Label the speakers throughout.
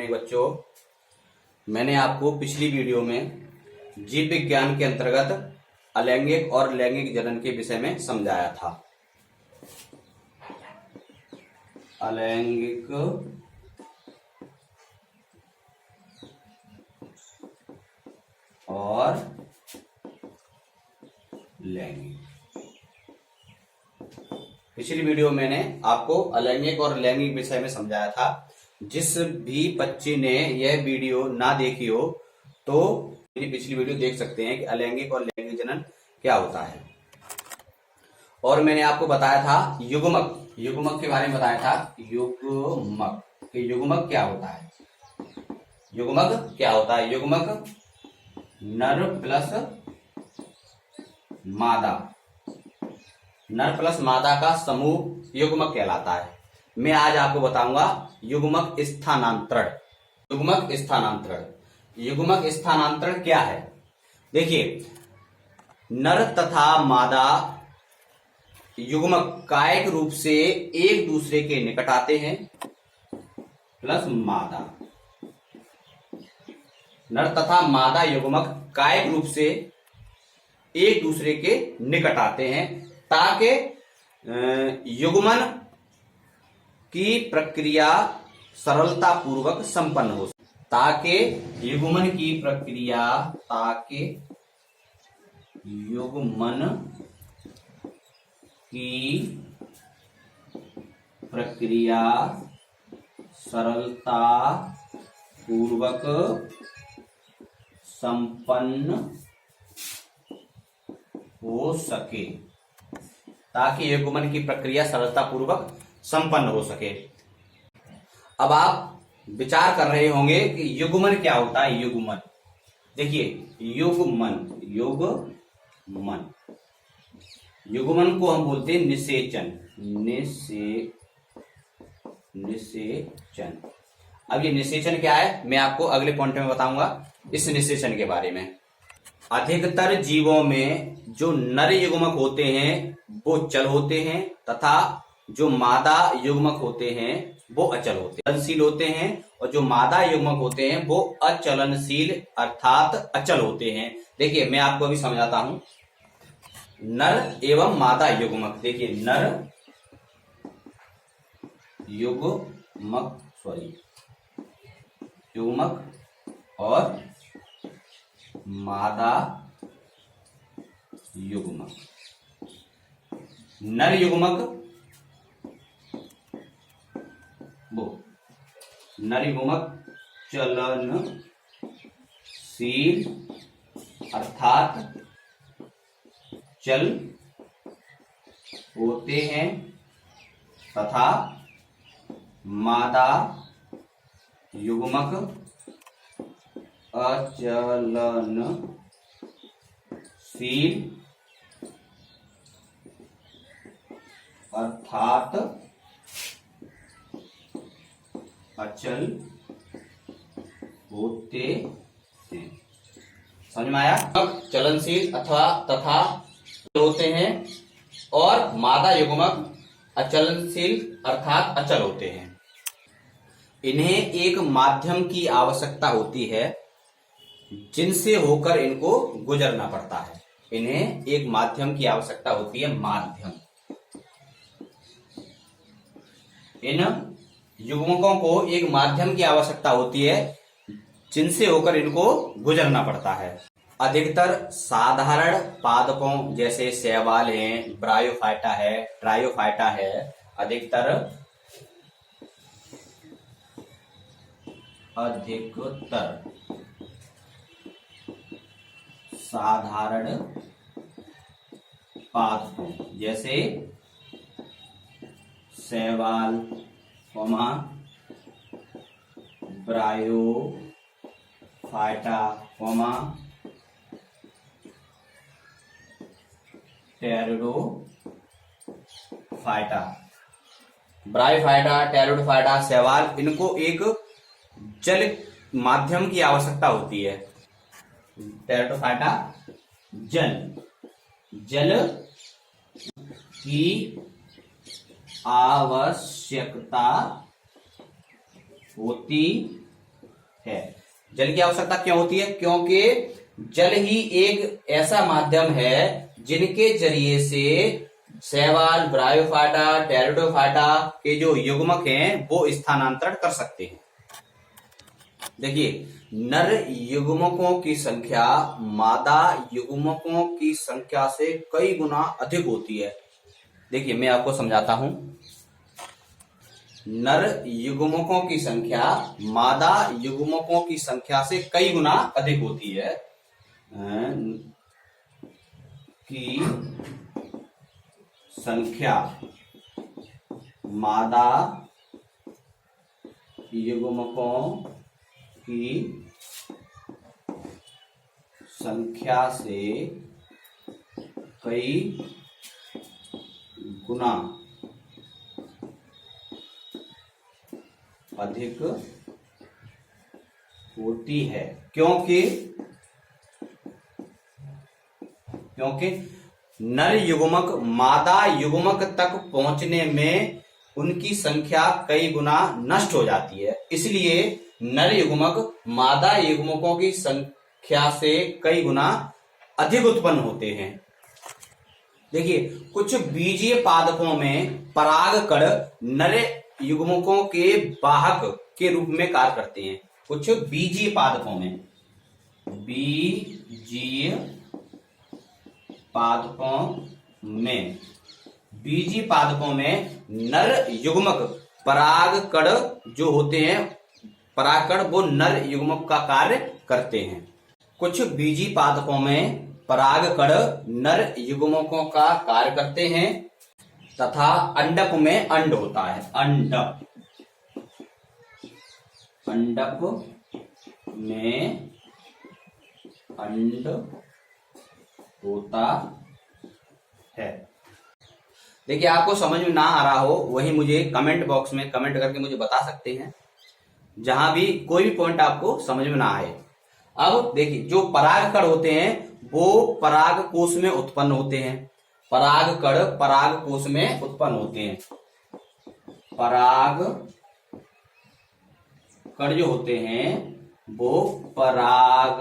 Speaker 1: Morning बच्चों। मैंने आपको पिछली वीडियो में जीव विज्ञान के अंतर्गत अलैंगिक और लैंगिक जनन के विषय में समझाया था। अलैंगिक और लैंगिक। पिछली वीडियो मैंने आपको अलैंगिक और लैंगिक विषय में समझाया था। जिस भी बच्चे ने यह वीडियो ना देखी हो तो मेरी पिछली वीडियो देख सकते हैं कि अलैंगिक और लैंगिक जनन क्या होता है। और मैंने आपको बताया था युग्मक के बारे में बताया था। युग्मक क्या होता है? युग्मक क्या होता है? युग्मक नर प्लस मादा, नर प्लस मादा का समूह युग्मक कहलाता है। मैं आज आपको बताऊंगा युग्मक स्थानांतरण। युग्मक स्थानांतरण, युग्मक स्थानांतरण क्या है? देखिए, नर तथा मादा युग्मक कायिक रूप से एक दूसरे के निकट आते हैं, प्लस मादा। नर तथा मादा युग्मक कायिक रूप से एक दूसरे के निकट आते हैं ताकि युग्मन की प्रक्रिया सरलता पूर्वक संपन्न हो। ताकि युग्मन की प्रक्रिया सरलता पूर्वक संपन्न हो सके, ताकि युग्मन की प्रक्रिया सरलता पूर्वक संपन्न हो सके। अब आप विचार कर रहे होंगे कि युग्मन क्या होता है। युग्मन, देखिए, युग्मन को हम बोलते हैं निषेचन। अब ये निषेचन क्या है मैं आपको अगले पॉइंट में बताऊंगा इस निषेचन के बारे में। अधिकतर जीवों में जो नर युग्मक होते हैं वो चल होते हैं तथा जो मादा युग्मक होते हैं वो अचल चलनशील होते हैं, और जो मादा युग्मक होते हैं वो अचलनशील अर्थात अचल होते हैं। देखिए, मैं आपको अभी समझाता हूं। नर एवं मादा युग्मक, देखिए, नर युग्मक और मादा युग्मक। नर युग्मक चलनशील अर्थात चल होते हैं तथा मादा युग्मक अचलनशील अर्थात अचल होते हैं। समझ में आया? चलनशील अथवा तथा होते हैं और मादा युग्मक अचलनशील अर्थात अचल होते हैं। इन्हें एक माध्यम की आवश्यकता होती है जिनसे होकर इनको गुजरना पड़ता है। इन्हें एक माध्यम की आवश्यकता होती है, माध्यम। इन युग्मकों को एक माध्यम की आवश्यकता होती है जिनसे होकर इनको गुजरना पड़ता है। अधिकतर साधारण पादपों जैसे शैवाल हैं, ब्रायोफाइटा है, ट्रायोफाइटा है, अधिकतर साधारण पादपों जैसे शैवाल, ब्रायोफाइटा, टेरिडोफाइटा। ब्रायोफाइटा, टेरिडोफाइटा, शैवाल, इनको एक जल माध्यम की आवश्यकता होती है। टेरिडोफाइटा जल की आवश्यकता होती है। जल की आवश्यकता क्यों होती है? क्योंकि जल ही एक ऐसा माध्यम है जिनके जरिए से शैवाल, ब्रायोफाटा, टेरिडोफाटा के जो युग्मक हैं वो स्थानांतरण कर सकते हैं। देखिए, नर युग्मकों की संख्या मादा युग्मकों की संख्या से कई गुना अधिक होती है। देखिए, मैं आपको समझाता हूं। नर युग्मकों की संख्या मादा युग्मकों की संख्या से कई गुना अधिक होती है। की संख्या मादा युग्मकों की संख्या से कई गुना अधिक होती है। क्योंकि नर युग्मक मादा युग्मक तक पहुंचने में उनकी संख्या कई गुना नष्ट हो जाती है, इसलिए नर युग्मक मादा युग्मकों की संख्या से कई गुना अधिक उत्पन्न होते हैं। देखिए, कुछ बीजीय पादपों में परागकण नर युग्मकों के वाहक के रूप में कार्य करते हैं। कुछ बीजीय पादपों में बीजीय पादपों में नर युग्मक परागकण जो होते हैं, परागकण वो नर युग्मक का कार्य करते हैं। कुछ बीजीय पादपों में परागकण नर युग्मकों का कार्य करते हैं तथा अंडक में अंड होता है। अंडक में अंड होता है। देखिए, आपको समझ में ना आ रहा हो वही मुझे कमेंट बॉक्स में कमेंट करके मुझे बता सकते हैं, जहां भी कोई भी पॉइंट आपको समझ में ना आए। अब देखिए, जो परागकण होते हैं वो पराग कोश में उत्पन्न होते हैं। परागकण पराग कोश में उत्पन्न होते हैं। परागकण जो होते हैं वो पराग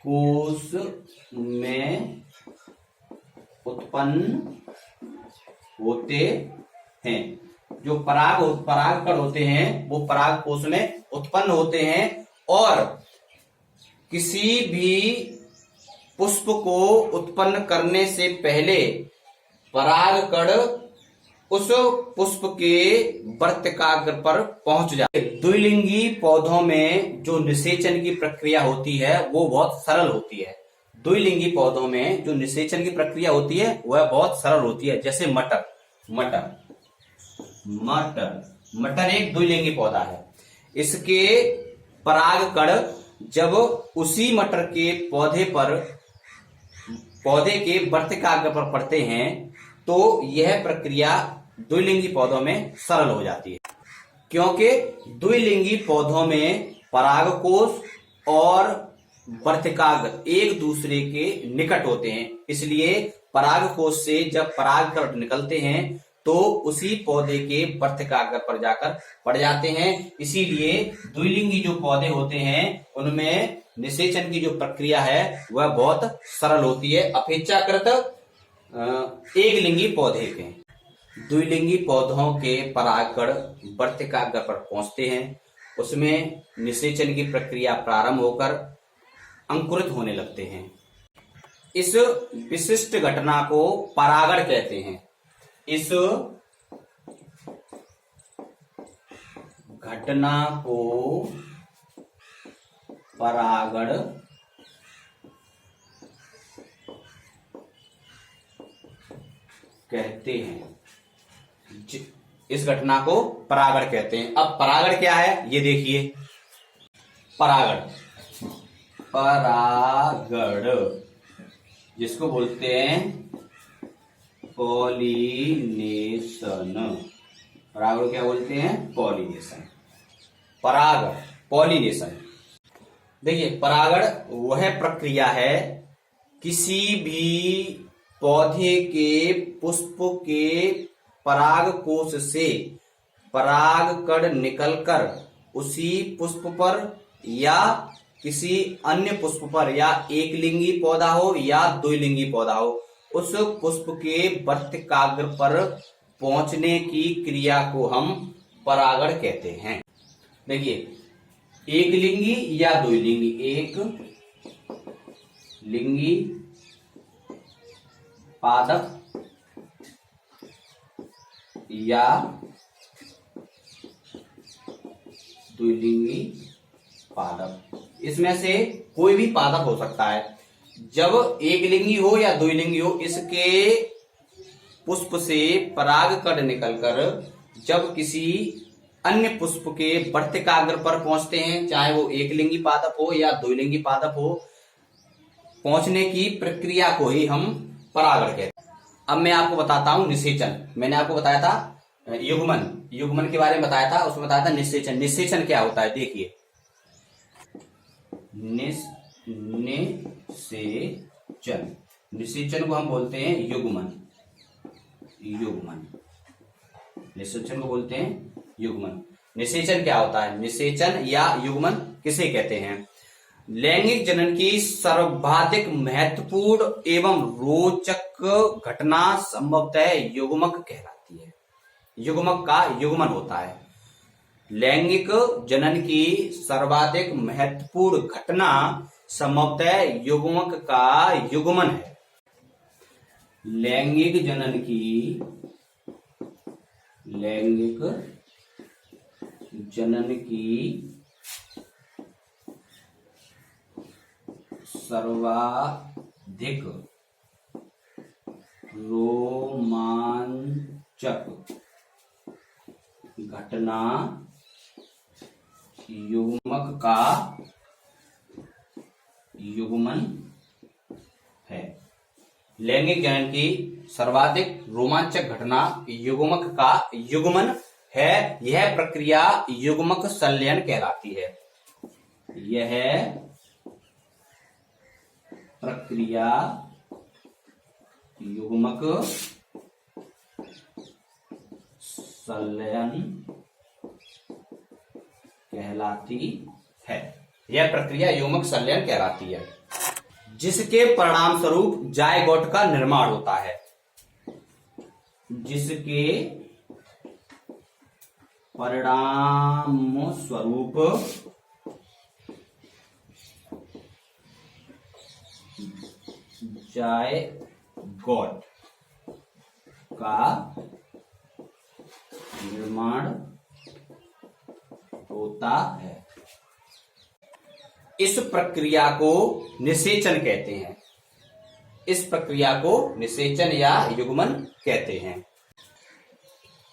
Speaker 1: कोश में उत्पन्न होते हैं। जो परागकण होते हैं वो पराग कोश में उत्पन्न होते हैं और किसी भी पुष्प को उत्पन्न करने से पहले परागकण उस पुष्प के वर्तिकाग्र पर पहुंच जाते। द्विलिंगी पौधों में जो निषेचन की प्रक्रिया होती है वो बहुत सरल होती है। द्विलिंगी पौधों में जो निषेचन की प्रक्रिया होती है वह बहुत सरल होती है। जैसे मटर एक द्विलिंगी पौधा है। इसके परागकण जब उसी मटर के पौधे के वर्तिकाग्र पर पड़ते हैं तो यह प्रक्रिया द्विलिंगी पौधों में सरल हो जाती है। क्योंकि द्विलिंगी पौधों में परागकोश और वर्तिकाग्र एक दूसरे के निकट होते हैं, इसलिए परागकोश से जब परागकण निकलते हैं तो उसी पौधे के वर्तिकाग्र पर जाकर पड़ जाते हैं। इसीलिए द्विलिंगी जो पौधे होते हैं उनमें निषेचन की जो प्रक्रिया है वह बहुत सरल होती है अपेक्षाकृत एक लिंगी पौधे के। द्विलिंगी पौधों के परागकण वर्तिकाग्र पर पहुंचते हैं, उसमें निषेचन की प्रक्रिया प्रारंभ होकर अंकुरित होने लगते हैं। इस विशिष्ट घटना को परागण कहते हैं। इस घटना को परागण कहते हैं। इस घटना को परागण कहते हैं। अब परागण क्या है ये देखिए। परागण जिसको बोलते हैं पॉलिनेशन। परागण क्या बोलते हैं? पॉलिनेशन। परागण पॉलिनेशन। देखिए, परागण वह प्रक्रिया है किसी भी पौधे के पुष्प के परागकोश से परागकण निकलकर उसी पुष्प पर या किसी अन्य पुष्प पर, या एक लिंगी पौधा हो या द्विलिंगी पौधा हो, उस पुष्प के वर्तिकाग्र पर पहुंचने की क्रिया को हम परागण कहते हैं। देखिए, एक लिंगी या द्विलिंगी, एक लिंगी पादप या द्विलिंगी पादप, इसमें से कोई भी पादप हो सकता है। जब एक लिंगी हो या द्विलिंगी हो, इसके पुष्प से पराग कण निकलकर जब किसी अन्य पुष्प के वर्तिकाग्र पर पहुंचते हैं, चाहे वो एक लिंगी पादप हो या द्विलिंगी पादप हो, पहुंचने की प्रक्रिया को ही हम परागण कहते हैं। अब मैं आपको बताता हूं निषेचन। मैंने आपको बताया था युग्मन, युग्मन के बारे में बताया था, उसमें बताया था निषेचन। निषेचन क्या होता है, देखिए, निषेचन, निषेचन को हम बोलते हैं युग्मन, युग्मन, निषेचन को बोलते हैं युग्मन। निषेचन क्या होता है, निषेचन या युग्मन किसे कहते हैं? लैंगिक जनन की सर्वाधिक महत्वपूर्ण एवं रोचक घटना संभवतः युग्मक कहलाती है। युग्मक का युग्मन होता है। लैंगिक जनन की सर्वाधिक महत्वपूर्ण घटना संभवतः युग्मक का युग्मन है। लैंगिक जनन की, लैंगिक जनन की सर्वाधिक रोमांचक घटना युग्मक का युग्मन है। लैंगिक जनन की सर्वाधिक रोमांचक घटना युग्मक का युग्मन है। यह प्रक्रिया युग्मक संलयन कहलाती है। यह प्रक्रिया युग्मक संलयन कहलाती है। यह प्रक्रिया युग्मक संलयन कहलाती है, जिसके परिणाम स्वरूप जायगोट का निर्माण होता है। जिसके परिणाम स्वरूप जायगोट का निर्माण होता है। इस प्रक्रिया को निषेचन कहते हैं। इस प्रक्रिया को निषेचन या युग्मन कहते हैं।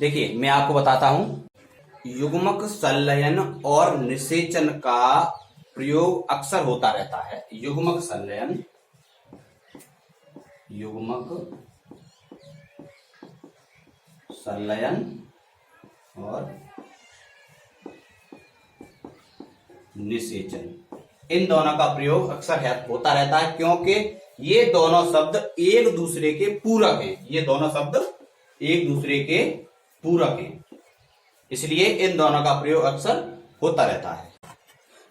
Speaker 1: देखिए, मैं आपको बताता हूं, युग्मक संलयन और निषेचन का प्रयोग अक्सर होता रहता है। युग्मक संलयन, युग्मक संलयन और निषेचन, इन दोनों का प्रयोग अक्सर होता रहता है, क्योंकि ये दोनों शब्द एक दूसरे के पूरक हैं। ये दोनों शब्द एक दूसरे के पूरक हैं, इसलिए इन दोनों का प्रयोग अक्सर होता रहता है।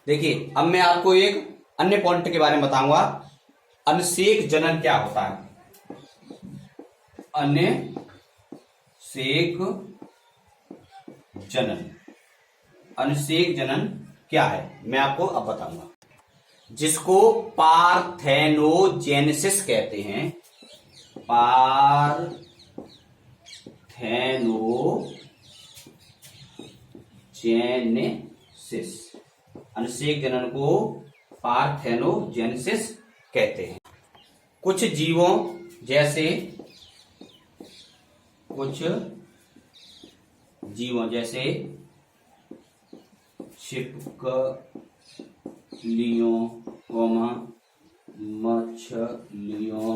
Speaker 1: देखिए, अब मैं आपको एक अन्य पॉइंट के बारे में बताऊंगा। अनसेक जनन क्या होता है? अनसेक जनन, अनसेक जनन क्या है, मैं आपको अब बताऊंगा। जिसको पार्थेनोजेनेसिस कहते हैं। पार्थेनोजेनेसिस, अनसेक जनन को पार्थेनोजेनेसिस कहते हैं। कुछ जीवों जैसे छिपकलियों, मछलियों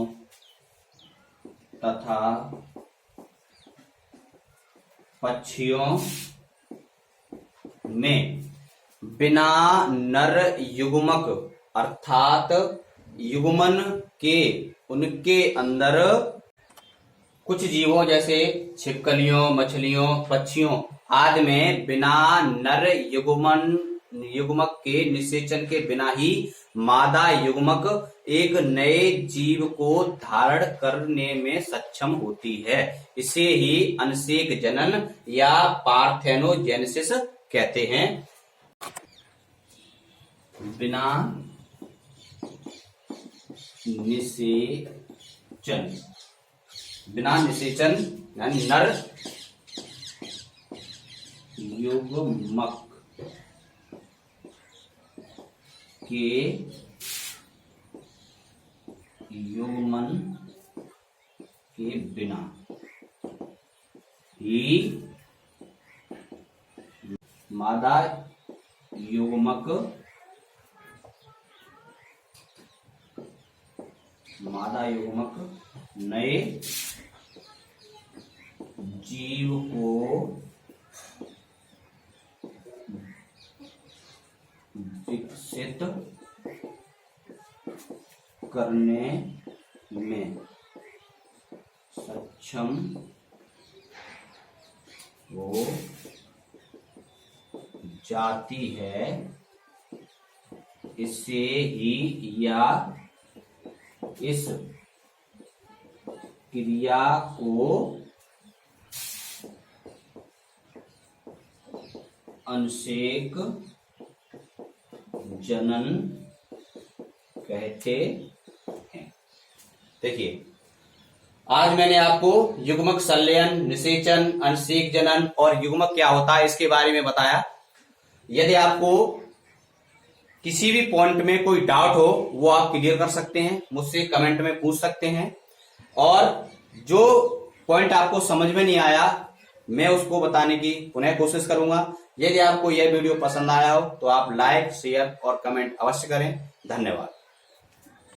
Speaker 1: तथा पक्षियों में बिना नर युग्मक अर्थात युग्मन के उनके अंदर कुछ जीवों जैसे छिपकलियों, मछलियों, पक्षियों आदि में बिना नर युग्मक के निषेचन के बिना ही मादा युग्मक एक नए जीव को धारण करने में सक्षम होती है। इसे ही अनसेक जनन या पार्थेनोजेनेसिस कहते हैं। बिना निषेचन यानी नर युग्मक के युग्मन के बिना ही मादा युग्मक नए जीव को विकसित करने में सक्षम हो जाती है। इससे ही या इस क्रिया को अनसेक जनन कहते हैं। देखिए, आज मैंने आपको युग्मक संलयन, निषेचन, अनसेक जनन और युग्मक क्या होता है इसके बारे में बताया। यदि आपको किसी भी पॉइंट में कोई डाउट हो वो आप क्लियर कर सकते हैं, मुझसे कमेंट में पूछ सकते हैं। और जो पॉइंट आपको समझ में नहीं आया मैं उसको बताने की पुनः कोशिश करूंगा। यदि आपको यह वीडियो पसंद आया हो तो आप लाइक, शेयर और कमेंट अवश्य करें। धन्यवाद।